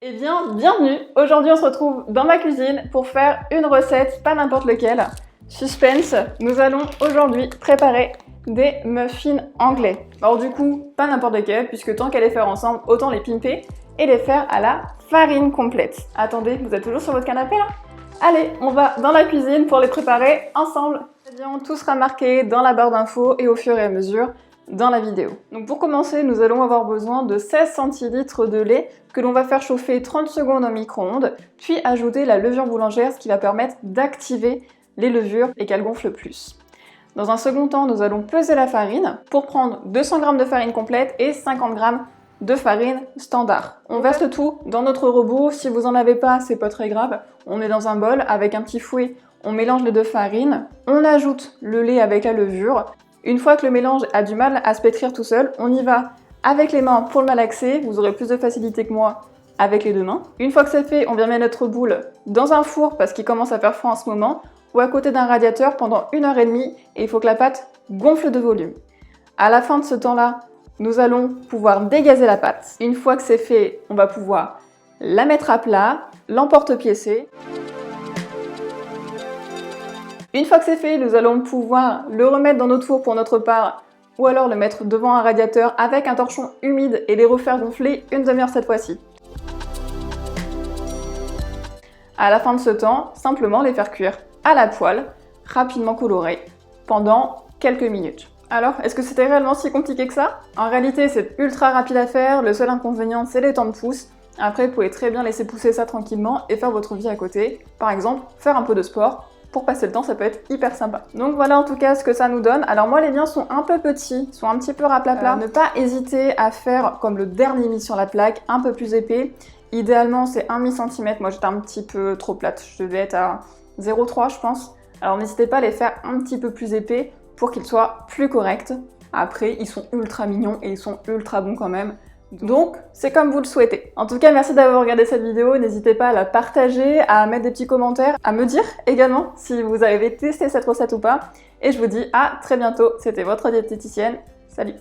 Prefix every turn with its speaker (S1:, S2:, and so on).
S1: Eh bien, bienvenue! Aujourd'hui, on se retrouve dans ma cuisine pour faire une recette, pas n'importe lequel. Suspense, nous allons aujourd'hui préparer des muffins anglais. Alors du coup, pas n'importe lesquels, puisque tant qu'à les faire ensemble, autant les pimper et les faire à la farine complète. Attendez, vous êtes toujours sur votre canapé là? Allez, on va dans la cuisine pour les préparer ensemble. Eh bien, tout sera marqué dans la barre d'infos et au fur et à mesure dans la vidéo. Donc pour commencer, nous allons avoir besoin de 16 centilitres de lait que l'on va faire chauffer 30 secondes au micro-ondes, puis ajouter la levure boulangère, ce qui va permettre d'activer les levures et qu'elles gonflent plus. Dans un second temps, nous allons peser la farine pour prendre 200 g de farine complète et 50 g de farine standard. On verse le tout dans notre robot. Si vous en avez pas, c'est pas très grave. On est dans un bol avec un petit fouet, on mélange les deux farines, on ajoute le lait avec la levure. Une fois que le mélange a du mal à se pétrir tout seul, on y va avec les mains pour le malaxer. Vous aurez plus de facilité que moi avec les deux mains. Une fois que c'est fait, on vient mettre notre boule dans un four parce qu'il commence à faire froid en ce moment, ou à côté d'un radiateur pendant 1h30 et il faut que la pâte gonfle de volume. À la fin de ce temps-là, nous allons pouvoir dégazer la pâte. Une fois que c'est fait, on va pouvoir la mettre à plat, l'emporte-piécer. Une fois que c'est fait, nous allons pouvoir le remettre dans notre four pour notre part, ou alors le mettre devant un radiateur avec un torchon humide et les refaire gonfler une demi-heure cette fois-ci. À la fin de ce temps, simplement les faire cuire à la poêle, rapidement colorés, pendant quelques minutes. Alors, est-ce que c'était réellement si compliqué que ça? En réalité, c'est ultra rapide à faire, le seul inconvénient, c'est les temps de pousse. Après, vous pouvez très bien laisser pousser ça tranquillement et faire votre vie à côté. Par exemple, faire un peu de sport. Pour passer le temps, ça peut être hyper sympa. Donc voilà en tout cas ce que ça nous donne. Alors moi, les miens sont un peu petits, sont un petit peu raplapla. Ne pas hésiter à faire comme le dernier mis sur la plaque, un peu plus épais. Idéalement, c'est 1 demi-centimètre. Moi, j'étais un petit peu trop plate. Je devais être à 0,3 je pense. Alors n'hésitez pas à les faire un petit peu plus épais pour qu'ils soient plus corrects. Après, ils sont ultra mignons et ils sont ultra bons quand même. Donc, c'est comme vous le souhaitez. En tout cas, merci d'avoir regardé cette vidéo. N'hésitez pas à la partager, à mettre des petits commentaires, à me dire également si vous avez testé cette recette ou pas. Et je vous dis à très bientôt. C'était votre diététicienne. Salut!